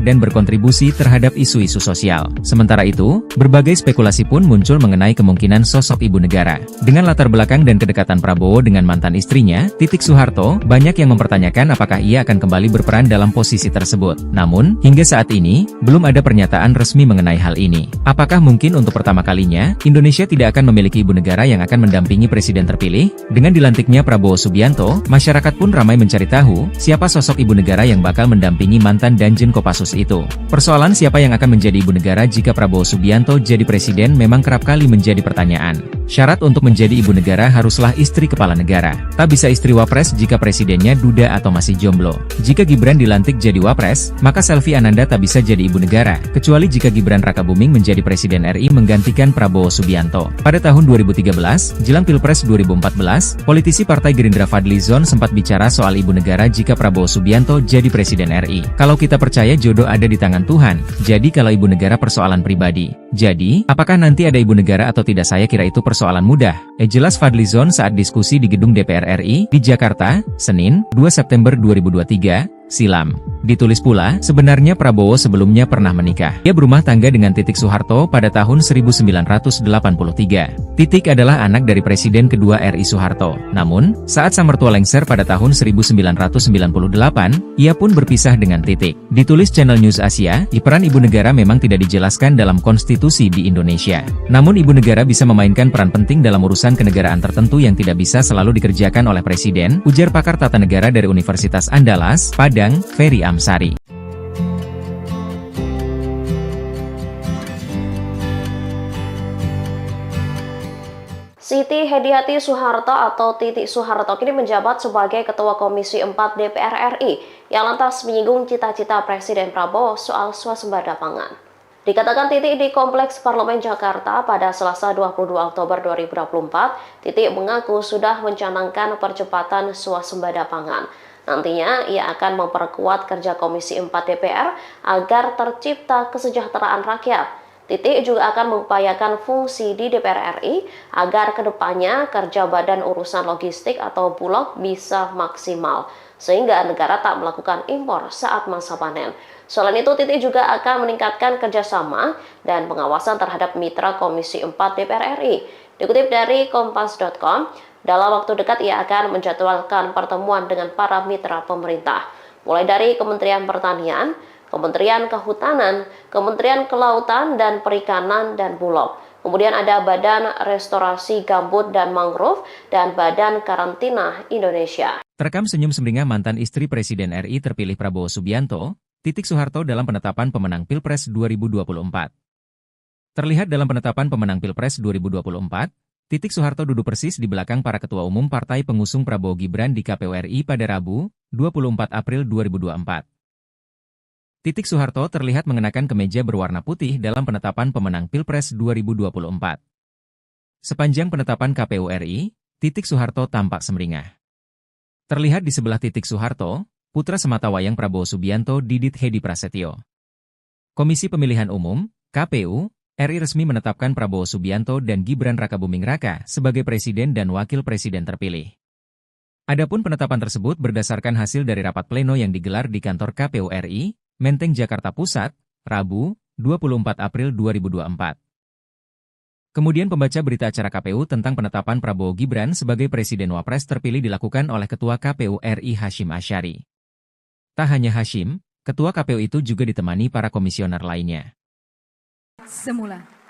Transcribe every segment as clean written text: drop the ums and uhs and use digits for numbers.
dan berkontribusi terhadap isu-isu sosial. Sementara itu, berbagai spekulasi pun muncul mengenai kemungkinan sosok ibu negara. Dengan latar belakang dan kedekatan Prabowo dengan mantan istrinya, Titik Soeharto, banyak yang mempertanyakan apakah ia akan kembali berperan dalam posisi tersebut. Namun, hingga saat ini, belum ada pernyataan resmi mengenai hal ini. Apakah mungkin untuk pertama kalinya, Indonesia tidak akan memiliki ibu negara yang akan mendampingi presiden terpilih? Dengan dilantiknya Prabowo Subianto, masyarakat pun ramai mencari tahu, siapa sosok ibu negara yang bakal mendampingi mantan Danjen Kopassus itu. Persoalan siapa yang akan menjadi ibu negara jika Prabowo Subianto jadi presiden memang kerap kali menjadi pertanyaan. Syarat untuk menjadi ibu negara haruslah istri kepala negara. Tak bisa istri wapres jika presidennya duda atau masih jomblo. Jika Gibran dilantik jadi wapres, maka Selvi Ananda tak bisa jadi ibu negara, kecuali jika Gibran Rakabuming menjadi presiden RI menggantikan Prabowo Subianto. Pada tahun 2013, jelang Pilpres 2014, politisi Partai Gerindra Fadly Zon sempat bicara soal ibu negara jika Prabowo Subianto jadi presiden RI. Kalau kita percaya jodoh ada di tangan Tuhan, jadi kalau ibu negara persoalan pribadi. Jadi, apakah nanti ada ibu negara atau tidak, saya kira itu persoalan mudah. Jelas Fadly Zon saat diskusi di gedung DPR RI di Jakarta, Senin, 2 September 2023, silam. Ditulis pula, sebenarnya Prabowo sebelumnya pernah menikah. Ia berumah tangga dengan Titik Soeharto pada tahun 1983. Titik adalah anak dari Presiden kedua RI Soeharto. Namun, saat sang mertua lengser pada tahun 1998, ia pun berpisah dengan Titik. Ditulis Channel News Asia, peran ibu negara memang tidak dijelaskan dalam konstitusi di Indonesia. Namun ibu negara bisa memainkan peran penting dalam urusan kenegaraan tertentu yang tidak bisa selalu dikerjakan oleh presiden, ujar pakar tata negara dari Universitas Andalas, Padang, Ferry Amsari. Siti Hediati Soeharto atau Titik Soeharto kini menjabat sebagai Ketua Komisi 4 DPR RI yang lantas menyinggung cita-cita Presiden Prabowo soal swasembada pangan. Dikatakan Titik di Kompleks Parlemen Jakarta pada Selasa 22 Oktober 2024, Titik mengaku sudah mencanangkan percepatan swasembada pangan. Nantinya ia akan memperkuat kerja Komisi 4 DPR agar tercipta kesejahteraan rakyat. Titik juga akan mengupayakan fungsi di DPR RI agar kedepannya kerja Badan Urusan Logistik atau Bulog bisa maksimal, sehingga negara tak melakukan impor saat masa panen. Selain itu, Titik juga akan meningkatkan kerjasama dan pengawasan terhadap mitra Komisi 4 DPR RI. Dikutip dari Kompas.com, dalam waktu dekat ia akan menjadwalkan pertemuan dengan para mitra pemerintah, mulai dari Kementerian Pertanian, Kementerian Kehutanan, Kementerian Kelautan dan Perikanan dan Bulog. Kemudian ada Badan Restorasi Gambut dan Mangrove dan Badan Karantina Indonesia. Terekam senyum semeringah mantan istri Presiden RI terpilih Prabowo Subianto, Titik Soeharto dalam penetapan pemenang Pilpres 2024. Terlihat dalam penetapan pemenang Pilpres 2024, Titik Soeharto duduk persis di belakang para ketua umum partai pengusung Prabowo Gibran di KPU RI pada Rabu, 24 April 2024. Titik Soeharto terlihat mengenakan kemeja berwarna putih dalam penetapan pemenang Pilpres 2024. Sepanjang penetapan KPU RI, Titik Soeharto tampak semeringah. Terlihat di sebelah Titik Soeharto, putra sematawayang Prabowo Subianto Didit Hedi Prasetyo. Komisi Pemilihan Umum, KPU, RI resmi menetapkan Prabowo Subianto dan Gibran Rakabuming Raka sebagai presiden dan wakil presiden terpilih. Adapun penetapan tersebut berdasarkan hasil dari rapat pleno yang digelar di kantor KPU RI, Menteng, Jakarta Pusat, Rabu, 24 April 2024. Kemudian pembaca berita acara KPU tentang penetapan Prabowo Gibran sebagai Presiden Wapres terpilih dilakukan oleh Ketua KPU RI Hashim Asyari. Tak hanya Hashim, Ketua KPU itu juga ditemani para komisioner lainnya. Semula.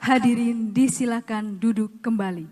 Hadirin disilakan duduk kembali.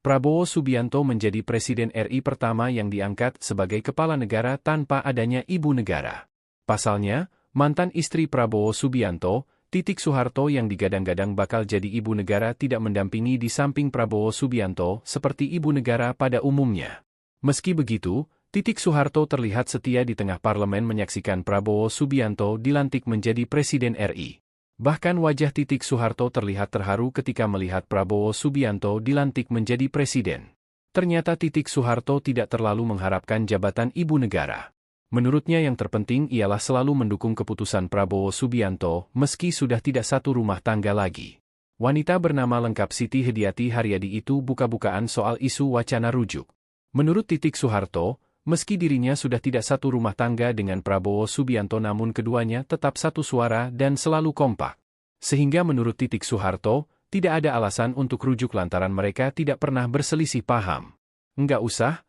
Prabowo Subianto menjadi Presiden RI pertama yang diangkat sebagai kepala negara tanpa adanya ibu negara. Pasalnya, mantan istri Prabowo Subianto, Titik Soeharto yang digadang-gadang bakal jadi ibu negara tidak mendampingi di samping Prabowo Subianto seperti ibu negara pada umumnya. Meski begitu, Titik Soeharto terlihat setia di tengah parlemen menyaksikan Prabowo Subianto dilantik menjadi Presiden RI. Bahkan wajah Titik Soeharto terlihat terharu ketika melihat Prabowo Subianto dilantik menjadi presiden. Ternyata Titik Soeharto tidak terlalu mengharapkan jabatan ibu negara. Menurutnya yang terpenting ialah selalu mendukung keputusan Prabowo Subianto meski sudah tidak satu rumah tangga lagi. Wanita bernama lengkap Siti Hediati Haryadi itu buka-bukaan soal isu wacana rujuk. Menurut Titik Soeharto, meski dirinya sudah tidak satu rumah tangga dengan Prabowo Subianto namun keduanya tetap satu suara dan selalu kompak. Sehingga menurut Titik Soeharto, tidak ada alasan untuk rujuk lantaran mereka tidak pernah berselisih paham. Enggak usah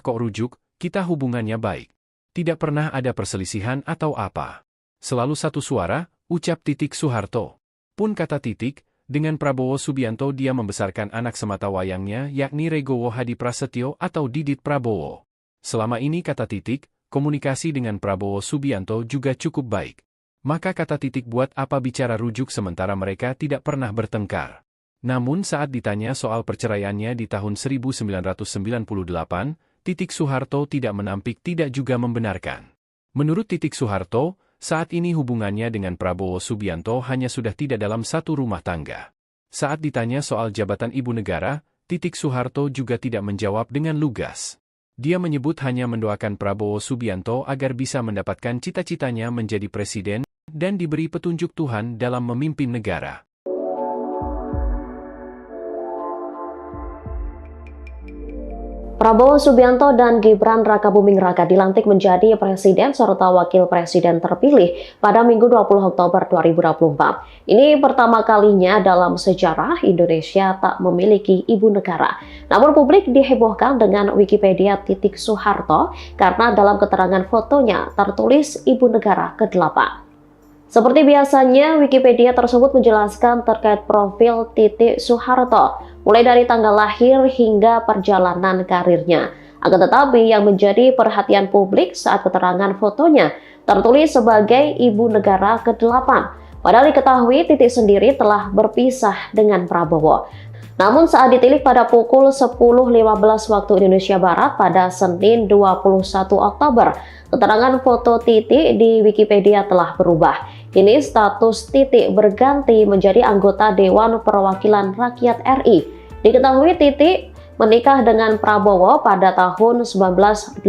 kok rujuk, kita hubungannya baik. Tidak pernah ada perselisihan atau apa. Selalu satu suara, ucap Titik Soeharto. Pun kata Titik, dengan Prabowo Subianto dia membesarkan anak semata wayangnya yakni Regowo Hadi Prasetyo atau Didit Prabowo. Selama ini kata Titik, komunikasi dengan Prabowo Subianto juga cukup baik. Maka kata Titik buat apa bicara rujuk sementara mereka tidak pernah bertengkar. Namun saat ditanya soal perceraiannya di tahun 1998, Titik Soeharto tidak menampik tidak juga membenarkan. Menurut Titik Soeharto, saat ini hubungannya dengan Prabowo Subianto hanya sudah tidak dalam satu rumah tangga. Saat ditanya soal jabatan ibu negara, Titik Soeharto juga tidak menjawab dengan lugas. Dia menyebut hanya mendoakan Prabowo Subianto agar bisa mendapatkan cita-citanya menjadi presiden dan diberi petunjuk Tuhan dalam memimpin negara. Prabowo Subianto dan Gibran Rakabuming Raka dilantik menjadi presiden serta wakil presiden terpilih pada Minggu 20 Oktober 2024. Ini pertama kalinya dalam sejarah Indonesia tak memiliki ibu negara. Namun publik dihebohkan dengan Wikipedia Titik Soeharto karena dalam keterangan fotonya tertulis ibu negara ke-8. Seperti biasanya, Wikipedia tersebut menjelaskan terkait profil Titik Soeharto, mulai dari tanggal lahir hingga perjalanan karirnya. Akan tetapi yang menjadi perhatian publik saat keterangan fotonya tertulis sebagai ibu negara ke-8. Padahal diketahui Titik sendiri telah berpisah dengan Prabowo. Namun saat ditilik pada pukul 10.15 waktu Indonesia Barat pada Senin 21 Oktober, keterangan foto Titik di Wikipedia telah berubah. Kini status Titik berganti menjadi anggota Dewan Perwakilan Rakyat RI. Diketahui Titik menikah dengan Prabowo pada tahun 1983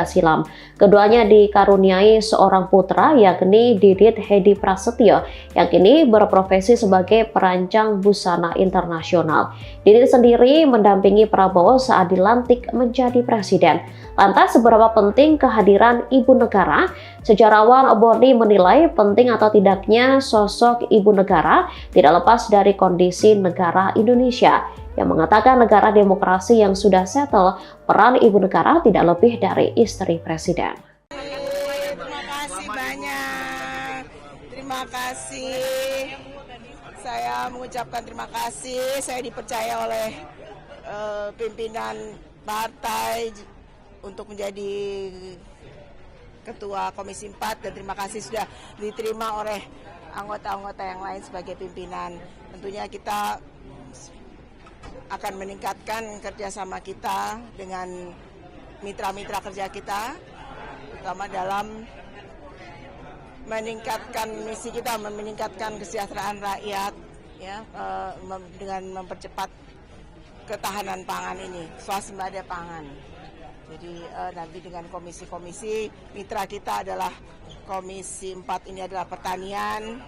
silam. Keduanya dikaruniai seorang putra yakni Didit Hedi Prasetyo yang kini berprofesi sebagai perancang busana internasional. Didit sendiri mendampingi Prabowo saat dilantik menjadi presiden. Lantas seberapa penting kehadiran ibu negara? Sejarawan Boni menilai penting atau tidaknya sosok ibu negara tidak lepas dari kondisi negara Indonesia, yang mengatakan negara demokrasi yang sudah settle, peran ibu negara tidak lebih dari istri presiden. Terima kasih banyak. Terima kasih. Saya mengucapkan terima kasih. Saya dipercaya oleh pimpinan partai untuk menjadi Ketua Komisi 4 dan terima kasih sudah diterima oleh anggota-anggota yang lain sebagai pimpinan. Tentunya kita akan meningkatkan kerjasama kita dengan mitra-mitra kerja kita, terutama dalam meningkatkan misi kita, meningkatkan kesejahteraan rakyat, ya, dengan mempercepat ketahanan pangan ini, swasembada pangan. Jadi nanti dengan komisi-komisi mitra kita adalah Komisi 4 ini adalah pertanian,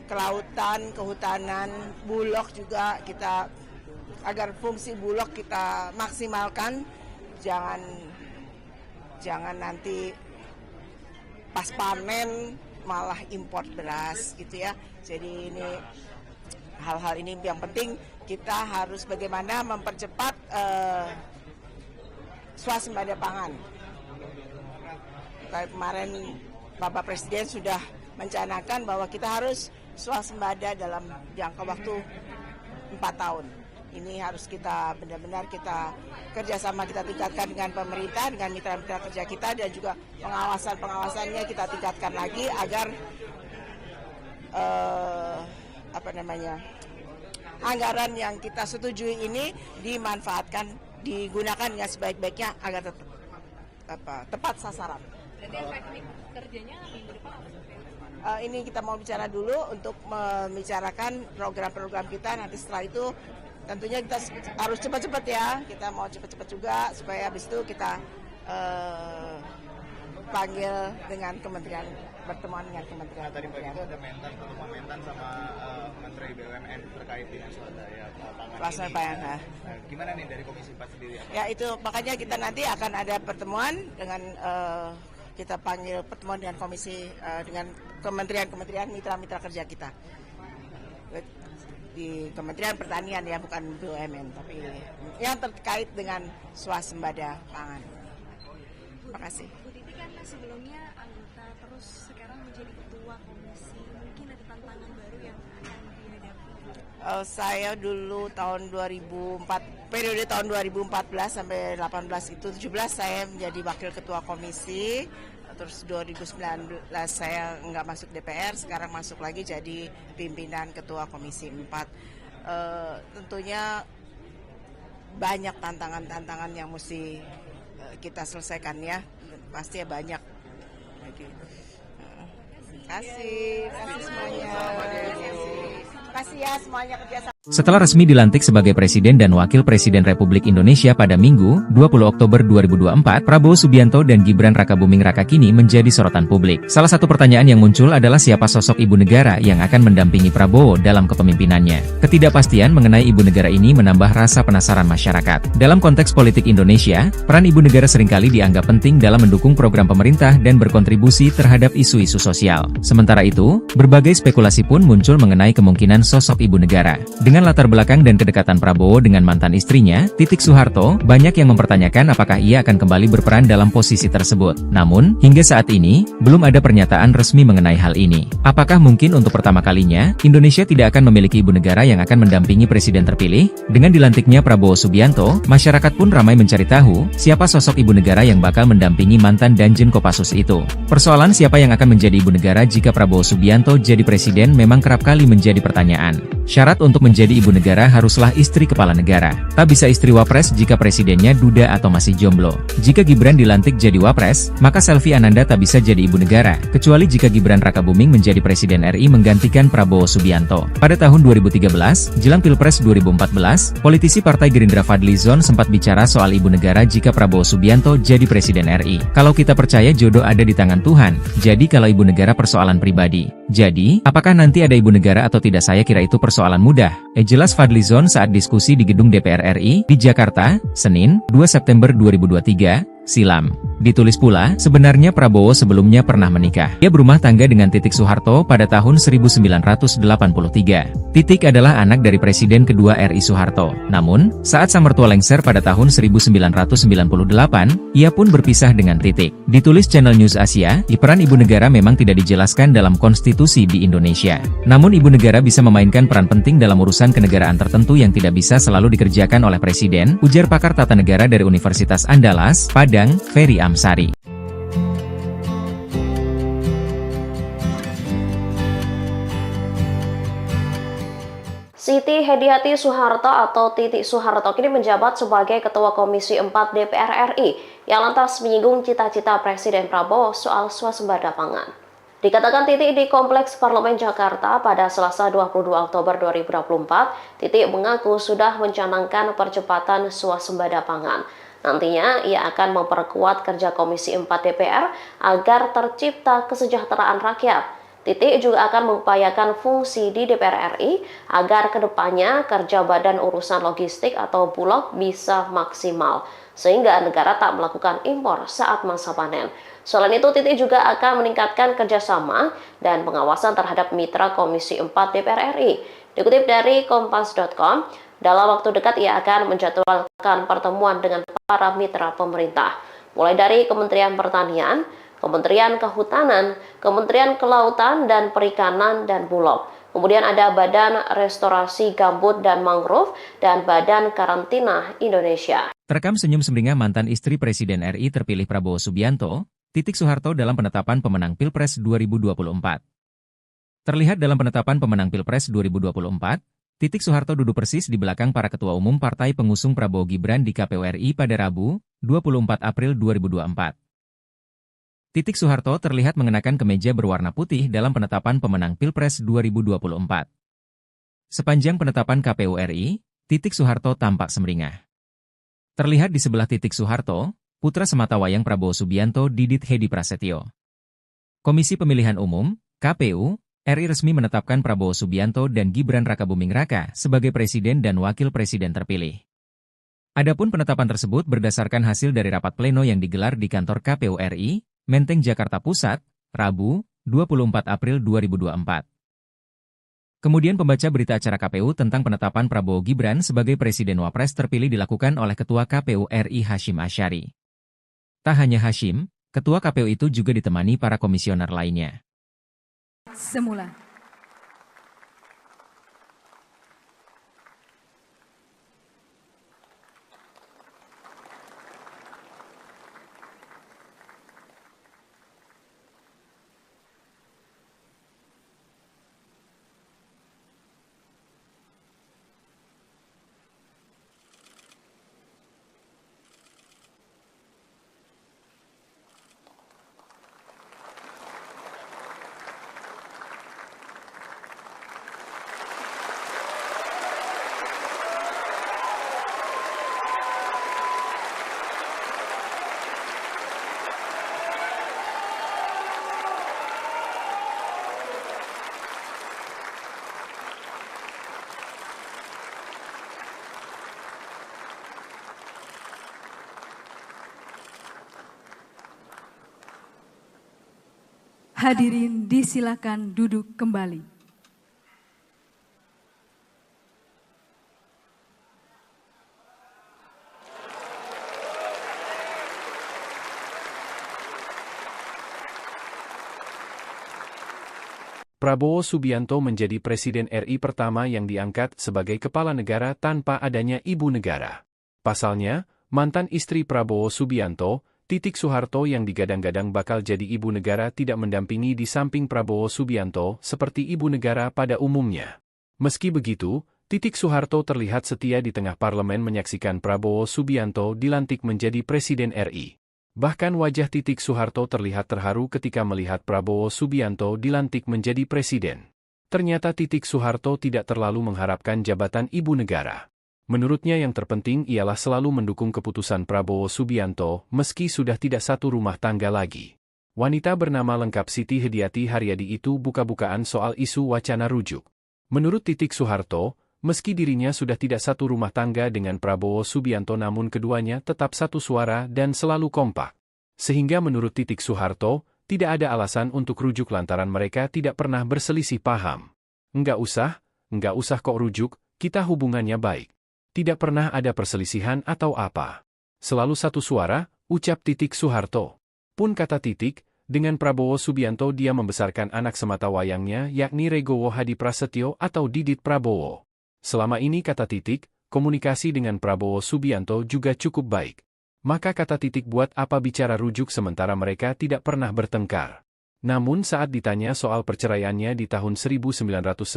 kelautan, kehutanan, bulog juga kita agar fungsi bulog kita maksimalkan, jangan nanti pas panen malah import beras gitu ya. Jadi ini hal-hal ini yang penting kita harus bagaimana mempercepat swasembada pangan. Kemarin Bapak Presiden sudah mencanangkan bahwa kita harus swasembada dalam jangka waktu 4 tahun. Ini harus kita benar-benar kita kerjasama, kita tingkatkan dengan pemerintah, dengan mitra-mitra kerja kita, dan juga pengawasannya kita tingkatkan lagi agar anggaran yang kita setujui ini dimanfaatkan, digunakan dengan sebaik-baiknya agar tepat sasaran. Kerjanya minggu depan ini kita mau bicara dulu untuk membicarakan program-program kita. Nanti setelah itu tentunya kita harus cepat-cepat ya. Kita mau cepat-cepat juga supaya habis itu kita panggil dengan kementerian, bertemuan dengan kementerian. Tadi pagi itu ada pertemuan mentan sama Menteri BUMN terkait dengan swadaya pangan ini. Nah, gimana nih dari Komisi 4 sendiri? Ya itu makanya kita nanti akan ada pertemuan dengan kita panggil pertemuan dengan komisi dengan kementerian mitra-mitra kerja kita di Kementerian Pertanian ya, bukan BUMN, tapi yang terkait dengan swasembada pangan. Terima kasih. Bu Titi kan sebelumnya anggota, terus sekarang menjadi ketua komisi, mungkin ada tantangan baru yang akan dihadapi? Saya dulu tahun 2004, periode tahun 2014 sampai 18 itu 17 saya menjadi wakil ketua komisi. Terus 2019 saya nggak masuk DPR, sekarang masuk lagi jadi pimpinan ketua komisi 4. Tentunya banyak tantangan-tantangan yang mesti kita selesaikan ya, pasti banyak. Terima kasih semuanya. Terima kasih ya semuanya kerjasama. Setelah resmi dilantik sebagai Presiden dan Wakil Presiden Republik Indonesia pada Minggu, 20 Oktober 2024, Prabowo Subianto dan Gibran Rakabuming Raka kini menjadi sorotan publik. Salah satu pertanyaan yang muncul adalah siapa sosok ibu negara yang akan mendampingi Prabowo dalam kepemimpinannya. Ketidakpastian mengenai ibu negara ini menambah rasa penasaran masyarakat. Dalam konteks politik Indonesia, peran ibu negara seringkali dianggap penting dalam mendukung program pemerintah dan berkontribusi terhadap isu-isu sosial. Sementara itu, berbagai spekulasi pun muncul mengenai kemungkinan sosok ibu negara. Dengan latar belakang dan kedekatan Prabowo dengan mantan istrinya, Titik Soeharto, banyak yang mempertanyakan apakah ia akan kembali berperan dalam posisi tersebut. Namun, hingga saat ini, belum ada pernyataan resmi mengenai hal ini. Apakah mungkin untuk pertama kalinya, Indonesia tidak akan memiliki ibu negara yang akan mendampingi presiden terpilih? Dengan dilantiknya Prabowo Subianto, masyarakat pun ramai mencari tahu, siapa sosok ibu negara yang bakal mendampingi mantan Danjen Kopassus itu. Persoalan siapa yang akan menjadi ibu negara jika Prabowo Subianto jadi presiden memang kerap kali menjadi pertanyaan. Syarat untuk menjadi ibu negara haruslah istri kepala negara. Tak bisa istri wapres jika presidennya duda atau masih jomblo. Jika Gibran dilantik jadi wapres, maka Selvi Ananda tak bisa jadi ibu negara, kecuali jika Gibran Rakabuming menjadi presiden RI menggantikan Prabowo Subianto. Pada tahun 2013, jelang Pilpres 2014, politisi Partai Gerindra Fadly Zon sempat bicara soal ibu negara jika Prabowo Subianto jadi presiden RI. Kalau kita percaya jodoh ada di tangan Tuhan, jadi kalau ibu negara persoalan pribadi. Jadi, apakah nanti ada ibu negara atau tidak, saya kira itu persoalan mudah. Jelas Fadly Zon saat diskusi di gedung DPR RI di Jakarta, Senin, 2 September 2023, silam. Ditulis pula, sebenarnya Prabowo sebelumnya pernah menikah. Ia berumah tangga dengan Titik Soeharto pada tahun 1983. Titik adalah anak dari Presiden kedua RI Soeharto. Namun, saat sang mertua lengser pada tahun 1998, ia pun berpisah dengan Titik. Ditulis channel News Asia, peran ibu negara memang tidak dijelaskan dalam konstitusi di Indonesia. Namun ibu negara bisa memainkan peran penting dalam urusan kenegaraan tertentu yang tidak bisa selalu dikerjakan oleh Presiden, ujar pakar tata negara dari Universitas Andalas, Padang, Ferry Amsari. Siti Hediati Soeharto atau Titik Soeharto kini menjabat sebagai Ketua Komisi 4 DPR RI yang lantas menyinggung cita-cita Presiden Prabowo soal swasembada pangan. Dikatakan Titik di Kompleks Parlemen Jakarta pada Selasa 22 Oktober 2024, Titik mengaku sudah mencanangkan percepatan swasembada pangan. Nantinya ia akan memperkuat kerja Komisi 4 DPR agar tercipta kesejahteraan rakyat. Titik juga akan mengupayakan fungsi di DPR RI agar kedepannya kerja Badan Urusan Logistik atau Bulog bisa maksimal, sehingga negara tak melakukan impor saat masa panen. Selain itu, Titik juga akan meningkatkan kerjasama dan pengawasan terhadap mitra Komisi 4 DPR RI. Dikutip dari kompas.com, dalam waktu dekat ia akan menjadwalkan pertemuan dengan para mitra pemerintah, mulai dari Kementerian Pertanian, Kementerian Kehutanan, Kementerian Kelautan dan Perikanan dan Bulog. Kemudian ada Badan Restorasi Gambut dan Mangrove dan Badan Karantina Indonesia. Terekam senyum sumringah mantan istri Presiden RI terpilih Prabowo Subianto, Titik Soeharto dalam penetapan pemenang Pilpres 2024. Terlihat dalam penetapan pemenang Pilpres 2024, Titik Soeharto duduk persis di belakang para ketua umum partai pengusung Prabowo Gibran di KPU RI pada Rabu, 24 April 2024. Titik Soeharto terlihat mengenakan kemeja berwarna putih dalam penetapan pemenang Pilpres 2024. Sepanjang penetapan KPU RI, Titik Soeharto tampak sumringah. Terlihat di sebelah Titik Soeharto, putra sematawayang Prabowo Subianto Didit Hedi Prasetyo. Komisi Pemilihan Umum, KPU, RI resmi menetapkan Prabowo Subianto dan Gibran Rakabuming Raka sebagai presiden dan wakil presiden terpilih. Adapun penetapan tersebut berdasarkan hasil dari rapat pleno yang digelar di kantor KPU RI, Menteng, Jakarta Pusat, Rabu, 24 April 2024. Kemudian pembaca berita acara KPU tentang penetapan Prabowo Gibran sebagai presiden wapres terpilih dilakukan oleh Ketua KPU RI Hashim Asyari. Tak hanya Hashim, Ketua KPU itu juga ditemani para komisioner lainnya. Semula. Hadirin disilakan duduk kembali. Prabowo Subianto menjadi Presiden RI pertama yang diangkat sebagai kepala negara tanpa adanya ibu negara. Pasalnya, mantan istri Prabowo Subianto, Titik Soeharto yang digadang-gadang bakal jadi ibu negara tidak mendampingi di samping Prabowo Subianto seperti ibu negara pada umumnya. Meski begitu, Titik Soeharto terlihat setia di tengah parlemen menyaksikan Prabowo Subianto dilantik menjadi Presiden RI. Bahkan wajah Titik Soeharto terlihat terharu ketika melihat Prabowo Subianto dilantik menjadi presiden. Ternyata Titik Soeharto tidak terlalu mengharapkan jabatan ibu negara. Menurutnya yang terpenting ialah selalu mendukung keputusan Prabowo Subianto meski sudah tidak satu rumah tangga lagi. Wanita bernama lengkap Siti Hediati Haryadi itu buka-bukaan soal isu wacana rujuk. Menurut Titik Soeharto, meski dirinya sudah tidak satu rumah tangga dengan Prabowo Subianto namun keduanya tetap satu suara dan selalu kompak. Sehingga menurut Titik Soeharto, tidak ada alasan untuk rujuk lantaran mereka tidak pernah berselisih paham. Enggak usah kok rujuk, kita hubungannya baik. Tidak pernah ada perselisihan atau apa. Selalu satu suara, ucap Titik Soeharto. Pun kata Titik, dengan Prabowo Subianto dia membesarkan anak sematawayangnya yakni Regowo Hadi Prasetyo atau Didit Prabowo. Selama ini kata Titik, komunikasi dengan Prabowo Subianto juga cukup baik. Maka kata Titik buat apa bicara rujuk sementara mereka tidak pernah bertengkar. Namun saat ditanya soal perceraiannya di tahun 1998,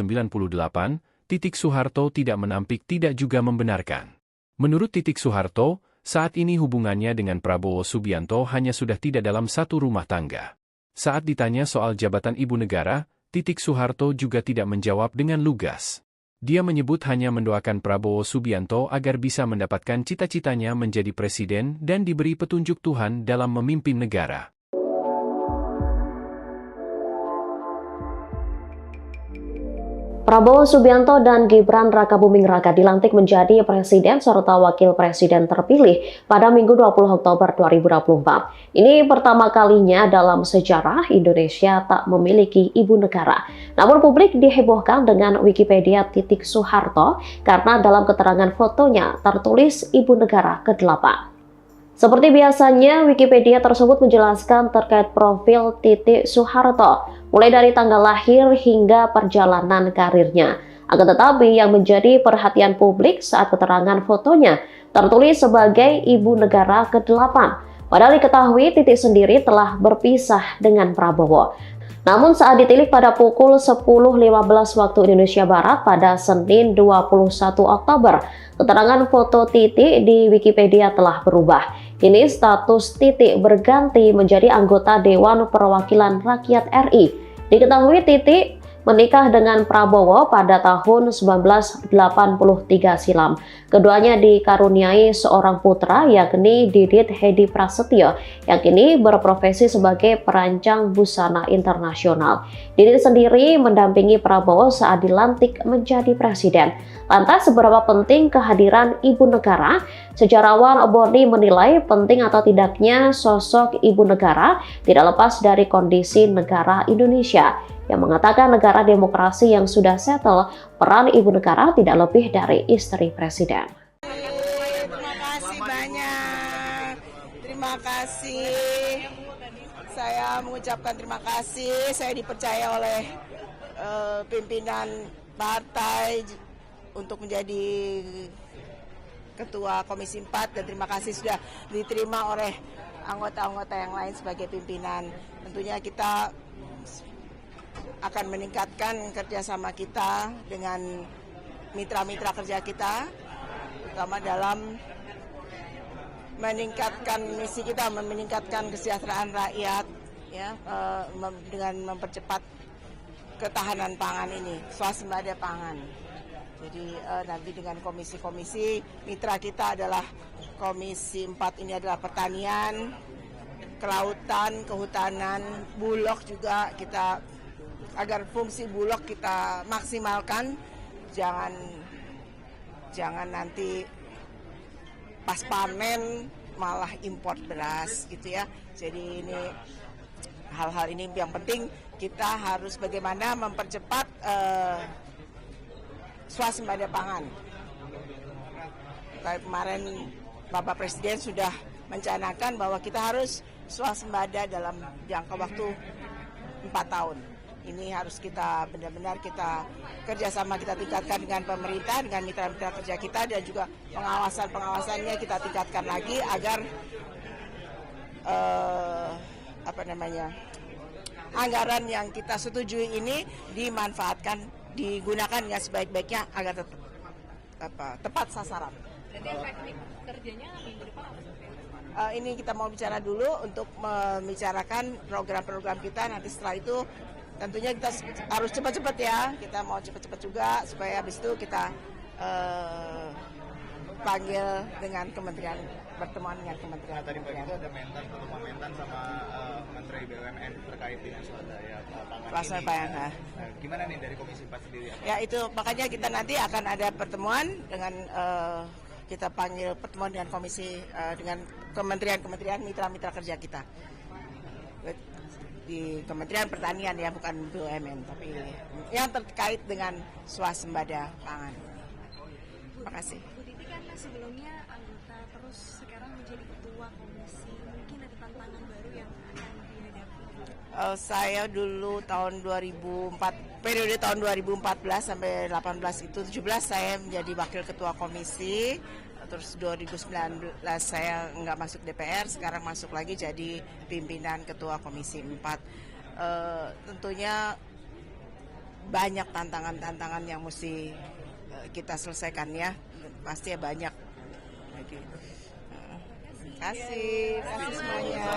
Titik Soeharto tidak menampik tidak juga membenarkan. Menurut Titik Soeharto, saat ini hubungannya dengan Prabowo Subianto hanya sudah tidak dalam satu rumah tangga. Saat ditanya soal jabatan ibu negara, Titik Soeharto juga tidak menjawab dengan lugas. Dia menyebut hanya mendoakan Prabowo Subianto agar bisa mendapatkan cita-citanya menjadi presiden dan diberi petunjuk Tuhan dalam memimpin negara. Prabowo Subianto dan Gibran Rakabuming Raka dilantik menjadi presiden serta wakil presiden terpilih pada Minggu 20 Oktober 2024. Ini pertama kalinya dalam sejarah Indonesia tak memiliki ibu negara. Namun publik dihebohkan dengan Wikipedia Titik Soeharto karena dalam keterangan fotonya tertulis ibu negara ke-8. Seperti biasanya, Wikipedia tersebut menjelaskan terkait profil Titik Soeharto, mulai dari tanggal lahir hingga perjalanan karirnya. Akan tetapi yang menjadi perhatian publik saat keterangan fotonya tertulis sebagai ibu negara ke-8. Padahal diketahui Titik sendiri telah berpisah dengan Prabowo. Namun saat ditilik pada pukul 10.15 waktu Indonesia Barat pada Senin 21 Oktober, keterangan foto Titik di Wikipedia telah berubah. Kini status Titik berganti menjadi anggota Dewan Perwakilan Rakyat RI. Diketahui Titik menikah dengan Prabowo pada tahun 1983 silam. Keduanya dikaruniai seorang putra yakni Didit Hedi Prasetyo yang kini berprofesi sebagai perancang busana internasional. Didit sendiri mendampingi Prabowo saat dilantik menjadi presiden. Lantas seberapa penting kehadiran ibu negara? Sejarawan Boni menilai penting atau tidaknya sosok ibu negara tidak lepas dari kondisi negara Indonesia, yang mengatakan negara demokrasi yang sudah settle, peran ibu negara tidak lebih dari istri presiden. Terima kasih banyak. Terima kasih. Saya mengucapkan terima kasih. Saya dipercaya oleh pimpinan partai untuk menjadi Ketua Komisi 4 dan terima kasih sudah diterima oleh anggota-anggota yang lain sebagai pimpinan. Tentunya kita akan meningkatkan kerjasama kita dengan mitra-mitra kerja kita, terutama dalam meningkatkan misi kita, meningkatkan kesejahteraan rakyat, ya, dengan mempercepat ketahanan pangan ini, swasembada pangan. Jadi nanti dengan komisi-komisi mitra kita adalah Komisi 4 ini adalah pertanian, kelautan, kehutanan, Bulog juga kita agar fungsi Bulog kita maksimalkan, jangan nanti pas panen malah impor beras gitu ya. Jadi ini hal-hal ini yang penting kita harus bagaimana mempercepat swasembada pangan. Kayak kemarin Bapak Presiden sudah mencanangkan bahwa kita harus swasembada dalam jangka waktu 4 tahun. Ini harus kita benar-benar kita kerjasama kita tingkatkan dengan pemerintah, dengan mitra-mitra kerja kita, dan juga pengawasannya kita tingkatkan lagi agar anggaran yang kita setujui ini dimanfaatkan, digunakan dengan sebaik-baiknya agar tepat sasaran. Jadi teknik kerjanya minggu depan apa sebenarnya? Ini kita mau bicara dulu untuk membicarakan program-program kita. Nanti setelah itu tentunya kita harus cepat-cepat ya. Kita mau cepat-cepat juga supaya habis itu kita panggil dengan kementerian, pertemuan dengan kementerian. Tadi pagi itu ada pertemuan mentan sama Menteri BUMN terkait dengan swadaya pangan ini. Gimana nih dari Komisi 4 sendiri? Ya itu makanya kita nanti akan ada pertemuan dengan kita panggil pertemuan dengan komisi dengan kementerian mitra-mitra kerja kita di Kementerian Pertanian ya, bukan BUMN, tapi yang terkait dengan swasembada pangan. Terima kasih. Bu Titi kan sebelumnya anggota terus sekarang menjadi ketua komisi, mungkin ada tantangan baru yang akan dihadapi? Saya dulu tahun 2004, periode tahun 2014 sampai 18 itu 17 saya menjadi wakil ketua komisi. Terus 2019 saya nggak masuk DPR, sekarang masuk lagi jadi pimpinan ketua Komisi 4. Tentunya banyak tantangan-tantangan yang mesti kita selesaikan ya, pasti ya banyak. Terima kasih semuanya.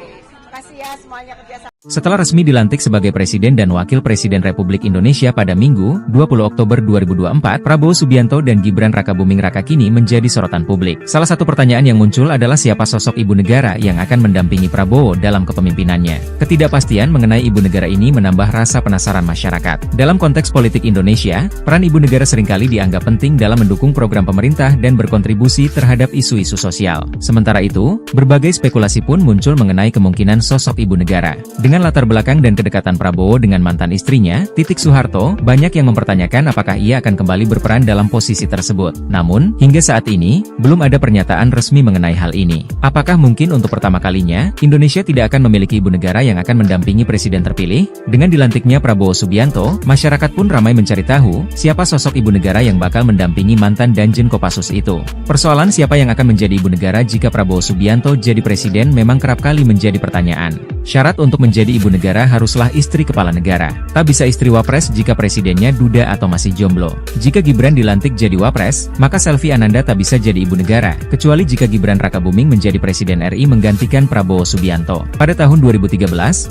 Terima kasih ya semuanya kerjasama. Setelah resmi dilantik sebagai Presiden dan Wakil Presiden Republik Indonesia pada Minggu, 20 Oktober 2024, Prabowo Subianto dan Gibran Rakabuming Raka kini menjadi sorotan publik. Salah satu pertanyaan yang muncul adalah siapa sosok ibu negara yang akan mendampingi Prabowo dalam kepemimpinannya. Ketidakpastian mengenai ibu negara ini menambah rasa penasaran masyarakat. Dalam konteks politik Indonesia, peran ibu negara seringkali dianggap penting dalam mendukung program pemerintah dan berkontribusi terhadap isu-isu sosial. Sementara itu, berbagai spekulasi pun muncul mengenai kemungkinan sosok ibu negara. Dengan latar belakang dan kedekatan Prabowo dengan mantan istrinya, Titik Soeharto, banyak yang mempertanyakan apakah ia akan kembali berperan dalam posisi tersebut. Namun, hingga saat ini, belum ada pernyataan resmi mengenai hal ini. Apakah mungkin untuk pertama kalinya, Indonesia tidak akan memiliki ibu negara yang akan mendampingi presiden terpilih? Dengan dilantiknya Prabowo Subianto, masyarakat pun ramai mencari tahu, siapa sosok ibu negara yang bakal mendampingi mantan Danjen Kopassus itu. Persoalan siapa yang akan menjadi ibu negara jika Prabowo Subianto jadi presiden memang kerap kali menjadi pertanyaan. Syarat untuk menjadi ibu negara haruslah istri kepala negara. Tak bisa istri wapres jika presidennya duda atau masih jomblo. Jika Gibran dilantik jadi wapres, maka Selvi Ananda tak bisa jadi ibu negara, kecuali jika Gibran Rakabuming menjadi presiden RI menggantikan Prabowo Subianto. Pada tahun 2013,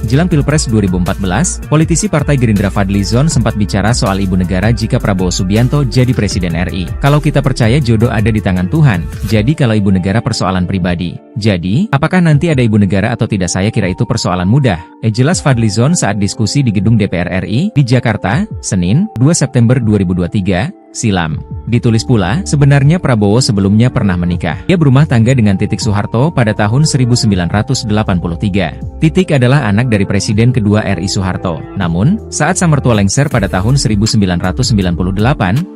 jelang Pilpres 2014, politisi Partai Gerindra Fadly Zon sempat bicara soal ibu negara jika Prabowo Subianto jadi presiden RI. Kalau kita percaya jodoh ada di tangan Tuhan, jadi kalau ibu negara persoalan pribadi. Jadi, apakah nanti ada ibu negara atau tidak, saya kira itu persoalan mudah. Jelas Fadly Zon saat diskusi di gedung DPR RI, di Jakarta, Senin, 2 September 2023, silam. Ditulis pula, sebenarnya Prabowo sebelumnya pernah menikah. Ia berumah tangga dengan Titik Soeharto pada tahun 1983. Titik adalah anak dari Presiden kedua RI Soeharto. Namun, saat sang mertua lengser pada tahun 1998,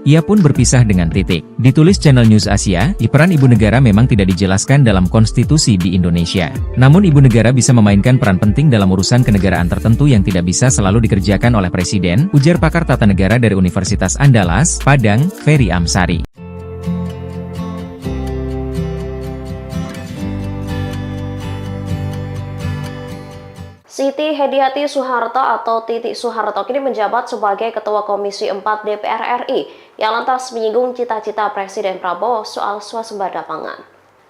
ia pun berpisah dengan Titik. Ditulis channel News Asia, peran ibu negara memang tidak dijelaskan dalam konstitusi di Indonesia. Namun ibu negara bisa memainkan peran penting dalam urusan kenegaraan tertentu yang tidak bisa selalu dikerjakan oleh Presiden, ujar pakar tata negara dari Universitas Andalas, Padang, Ferry Amsari. Siti Hediati Soeharto atau Titik Soeharto kini menjabat sebagai Ketua Komisi 4 DPR RI yang lantas menyinggung cita-cita Presiden Prabowo soal swasembada pangan.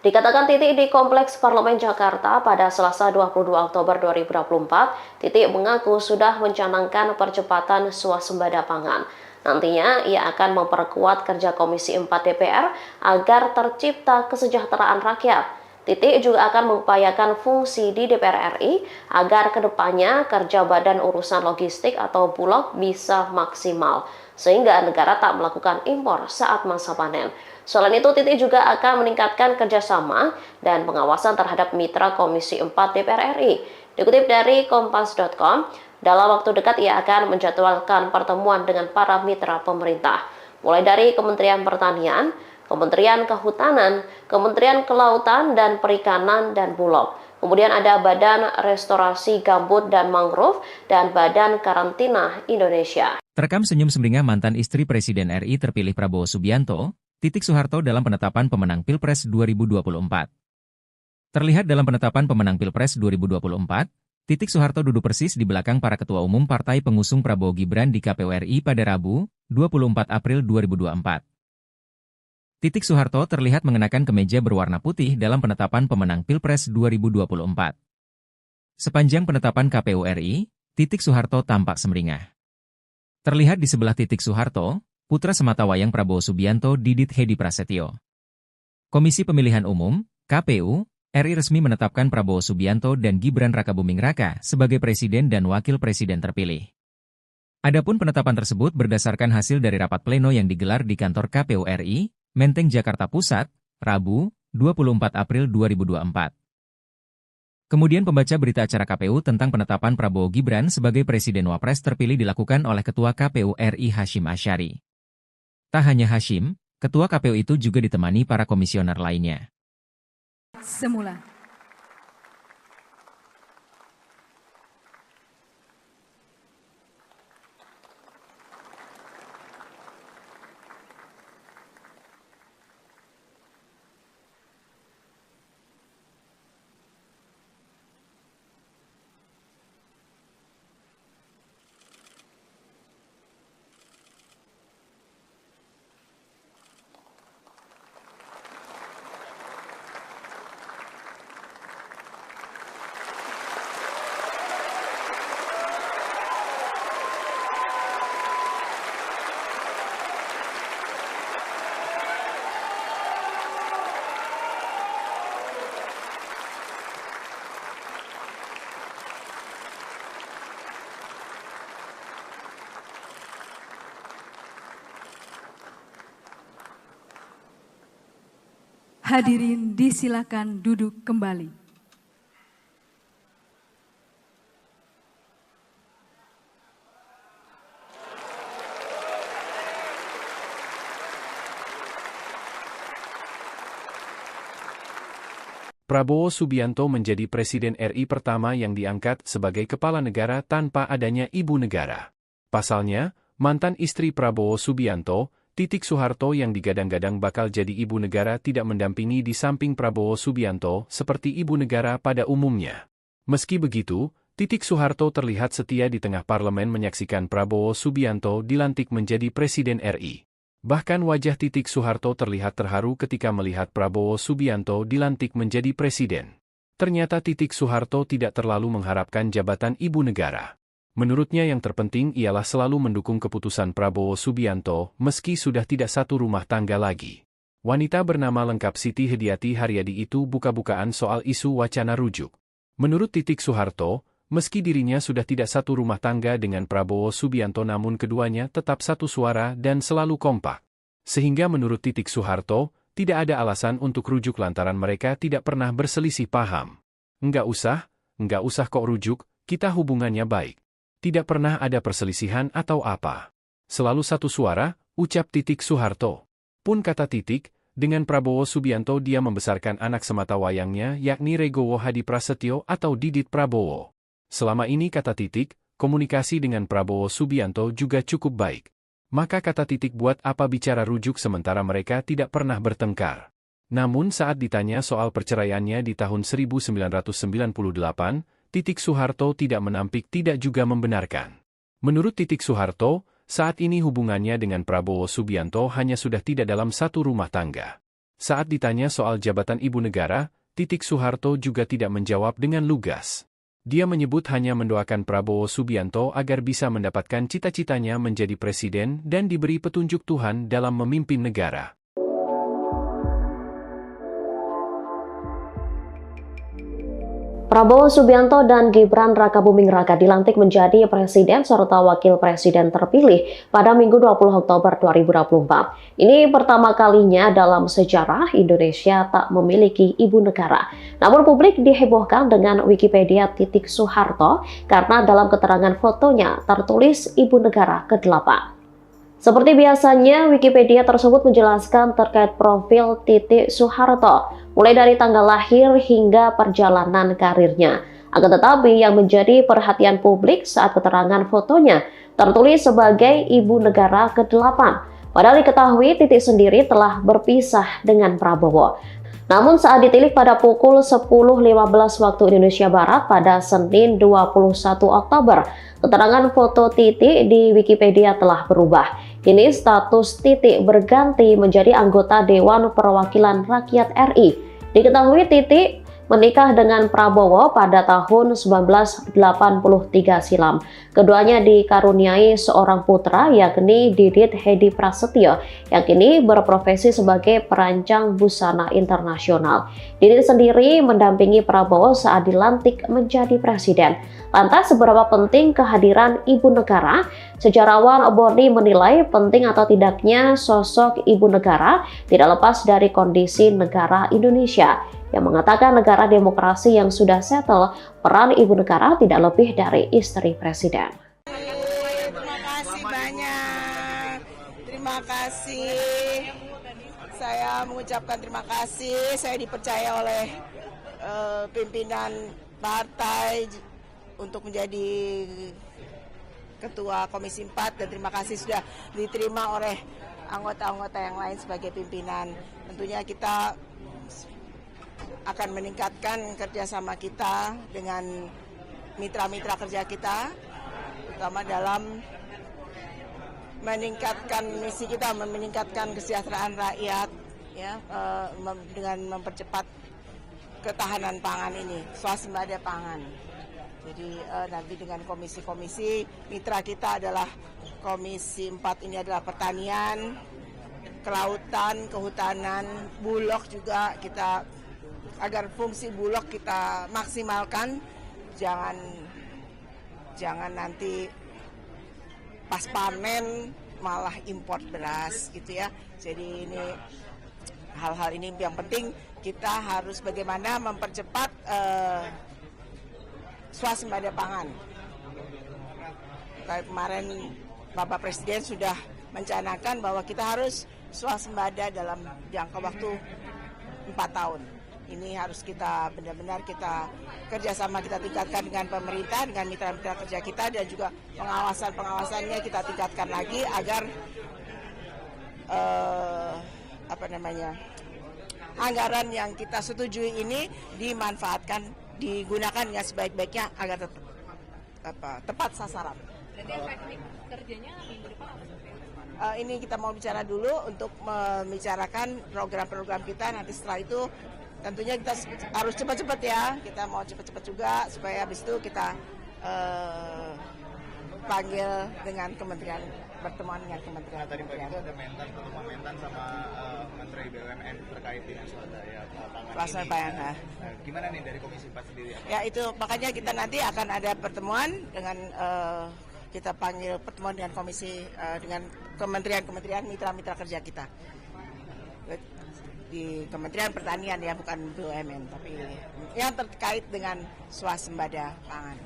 Dikatakan Titik di Kompleks Parlemen Jakarta pada Selasa 22 Oktober 2024, Titik mengaku sudah mencanangkan percepatan swasembada pangan. Nantinya ia akan memperkuat kerja Komisi 4 DPR agar tercipta kesejahteraan rakyat. Titik juga akan mengupayakan fungsi di DPR RI agar kedepannya kerja Badan Urusan Logistik atau Bulog bisa maksimal, sehingga negara tak melakukan impor saat masa panen. Selain itu, Titik juga akan meningkatkan kerjasama dan pengawasan terhadap mitra Komisi 4 DPR RI. Dikutip dari Kompas.com, dalam waktu dekat ia akan menjadwalkan pertemuan dengan para mitra pemerintah, mulai dari Kementerian Pertanian, Kementerian Kehutanan, Kementerian Kelautan dan Perikanan dan Bulog. Kemudian ada Badan Restorasi Gambut dan Mangrove dan Badan Karantina Indonesia. Terekam senyum sumringah mantan istri Presiden RI terpilih Prabowo Subianto, Titik Soeharto dalam penetapan pemenang Pilpres 2024. Terlihat dalam penetapan pemenang Pilpres 2024, Titik Soeharto duduk persis di belakang para ketua umum partai pengusung Prabowo Gibran di KPU RI pada Rabu, 24 April 2024. Titik Soeharto terlihat mengenakan kemeja berwarna putih dalam penetapan pemenang Pilpres 2024. Sepanjang penetapan KPU RI, Titik Soeharto tampak sumringah. Terlihat di sebelah Titik Soeharto, putra sematawayang Prabowo Subianto Didit Hedi Prasetyo. Komisi Pemilihan Umum, KPU, RI resmi menetapkan Prabowo Subianto dan Gibran Rakabuming Raka sebagai Presiden dan Wakil Presiden terpilih. Adapun penetapan tersebut berdasarkan hasil dari rapat pleno yang digelar di kantor KPU RI, Menteng, Jakarta Pusat, Rabu, 24 April 2024. Kemudian pembaca berita acara KPU tentang penetapan Prabowo Gibran sebagai Presiden Wapres terpilih dilakukan oleh Ketua KPU RI Hashim Asyari. Tak hanya Hashim, Ketua KPU itu juga ditemani para komisioner lainnya. Semula. Hadirin disilakan duduk kembali. Prabowo Subianto menjadi Presiden RI pertama yang diangkat sebagai kepala negara tanpa adanya ibu negara. Pasalnya, mantan istri Prabowo Subianto, Titik Soeharto yang digadang-gadang bakal jadi ibu negara tidak mendampingi di samping Prabowo Subianto seperti ibu negara pada umumnya. Meski begitu, Titik Soeharto terlihat setia di tengah parlemen menyaksikan Prabowo Subianto dilantik menjadi Presiden RI. Bahkan wajah Titik Soeharto terlihat terharu ketika melihat Prabowo Subianto dilantik menjadi presiden. Ternyata Titik Soeharto tidak terlalu mengharapkan jabatan ibu negara. Menurutnya yang terpenting ialah selalu mendukung keputusan Prabowo Subianto meski sudah tidak satu rumah tangga lagi. Wanita bernama lengkap Siti Hediati Haryadi itu buka-bukaan soal isu wacana rujuk. Menurut Titik Soeharto, meski dirinya sudah tidak satu rumah tangga dengan Prabowo Subianto namun keduanya tetap satu suara dan selalu kompak. Sehingga menurut Titik Soeharto, tidak ada alasan untuk rujuk lantaran mereka tidak pernah berselisih paham. Enggak usah kok rujuk, kita hubungannya baik. Tidak pernah ada perselisihan atau apa. Selalu satu suara, ucap Titik Soeharto. Pun kata Titik, dengan Prabowo Subianto dia membesarkan anak semata wayangnya yakni Regowo Hadi Prasetyo atau Didit Prabowo. Selama ini kata Titik, komunikasi dengan Prabowo Subianto juga cukup baik. Maka kata Titik buat apa bicara rujuk sementara mereka tidak pernah bertengkar. Namun saat ditanya soal perceraiannya di tahun 1998, Titik Soeharto tidak menampik tidak juga membenarkan. Menurut Titik Soeharto, saat ini hubungannya dengan Prabowo Subianto hanya sudah tidak dalam satu rumah tangga. Saat ditanya soal jabatan ibu negara, Titik Soeharto juga tidak menjawab dengan lugas. Dia menyebut hanya mendoakan Prabowo Subianto agar bisa mendapatkan cita-citanya menjadi presiden dan diberi petunjuk Tuhan dalam memimpin negara. Prabowo Subianto dan Gibran Rakabuming Raka dilantik menjadi presiden serta wakil presiden terpilih pada Minggu 20 Oktober 2024. Ini pertama kalinya dalam sejarah Indonesia tak memiliki ibu negara. Namun publik dihebohkan dengan Wikipedia Titik Soeharto karena dalam keterangan fotonya tertulis ibu negara ke-8. Seperti biasanya, Wikipedia tersebut menjelaskan terkait profil Titik Soeharto, mulai dari tanggal lahir hingga perjalanan karirnya. Akan tetapi yang menjadi perhatian publik saat keterangan fotonya tertulis sebagai ibu negara ke-8. Padahal diketahui Titik sendiri telah berpisah dengan Prabowo. Namun saat ditilik pada pukul 10.15 waktu Indonesia Barat pada Senin 21 Oktober, keterangan foto Titik di Wikipedia telah berubah. Kini status Titik berganti menjadi anggota Dewan Perwakilan Rakyat RI. Diketahui Titik menikah dengan Prabowo pada tahun 1983 silam. Keduanya dikaruniai seorang putra yakni Didit Hedi Prasetyo yang kini berprofesi sebagai perancang busana internasional. Didit sendiri mendampingi Prabowo saat dilantik menjadi presiden. Lantas seberapa penting kehadiran ibu negara? Sejarawan Boni menilai penting atau tidaknya sosok ibu negara tidak lepas dari kondisi negara Indonesia, yang mengatakan negara demokrasi yang sudah settle, peran ibu negara tidak lebih dari istri presiden. Terima kasih banyak. Terima kasih. Saya mengucapkan terima kasih. Saya dipercaya oleh pimpinan partai untuk menjadi Ketua Komisi 4 dan terima kasih sudah diterima oleh anggota-anggota yang lain sebagai pimpinan. Tentunya kita akan meningkatkan kerjasama kita dengan mitra-mitra kerja kita, terutama dalam meningkatkan misi kita, meningkatkan kesejahteraan rakyat, ya, dengan mempercepat ketahanan pangan ini, swasembada pangan. Jadi nanti dengan komisi-komisi mitra kita adalah Komisi 4 ini adalah pertanian, kelautan, kehutanan, bulog juga kita agar fungsi bulog kita maksimalkan, jangan nanti pas panen malah import beras gitu ya. Jadi ini hal-hal ini yang penting kita harus bagaimana mempercepat swasembada pangan. Kayak kemarin Bapak Presiden sudah mencanangkan bahwa kita harus swasembada dalam jangka waktu 4 tahun. Ini harus kita benar-benar kita kerjasama kita tingkatkan dengan pemerintah, dengan mitra-mitra kerja kita, dan juga pengawasannya kita tingkatkan lagi agar anggaran yang kita setujui ini dimanfaatkan, digunakan yang sebaik-baiknya agar tepat sasaran. Teknik kerjanya minggu depan apa seperti itu? Ini kita mau bicara dulu untuk membicarakan program-program kita. Nanti setelah itu tentunya kita harus cepat-cepat ya. Kita mau cepat-cepat juga supaya habis itu kita panggil dengan kementerian, bertemuan dengan kementerian. Tadi pagi itu ada pertemuan mentan sama Menteri BUMN terkait dengan swadaya pangan ini. Gimana nih dari Komisi 4 sendiri? Ya itu makanya kita nanti akan ada pertemuan dengan kita panggil pertemuan dengan komisi dengan kementerian mitra-mitra kerja kita di Kementerian Pertanian ya, bukan BUMN, tapi yang terkait dengan swasembada pangan.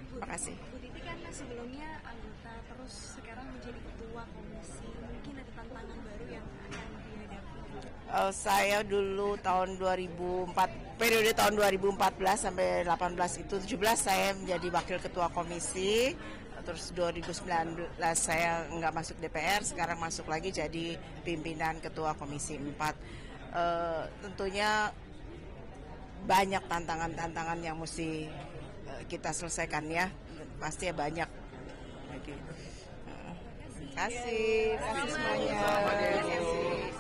Terima kasih. Bu Titi kan sebelumnya anggota terus sekarang menjadi ketua komisi, mungkin ada tantangan baru yang akan dihadapi? Saya dulu tahun 2004, periode tahun 2014 sampai 18 itu 17 saya menjadi wakil ketua komisi. Terus 2019 saya nggak masuk DPR, sekarang masuk lagi jadi pimpinan ketua komisi 4. Tentunya banyak tantangan-tantangan yang mesti kita selesaikan ya, pasti banyak. Terima kasih semuanya.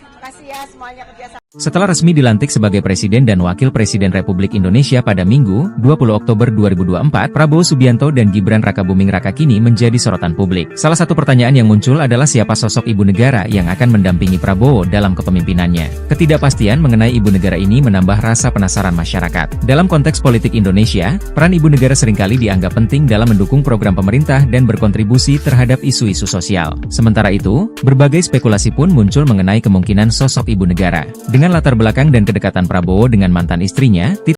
Terima kasih ya semuanya kerjasama. Setelah resmi dilantik sebagai Presiden dan Wakil Presiden Republik Indonesia pada Minggu, 20 Oktober 2024, Prabowo Subianto dan Gibran Rakabuming Raka kini menjadi sorotan publik. Salah satu pertanyaan yang muncul adalah siapa sosok ibu negara yang akan mendampingi Prabowo dalam kepemimpinannya. Ketidakpastian mengenai ibu negara ini menambah rasa penasaran masyarakat. Dalam konteks politik Indonesia, peran ibu negara seringkali dianggap penting dalam mendukung program pemerintah dan berkontribusi terhadap isu-isu sosial. Sementara itu, berbagai spekulasi pun muncul mengenai kemungkinan sosok ibu negara. Dengan latar belakang dan kedekatan Prabowo dengan mantan istrinya,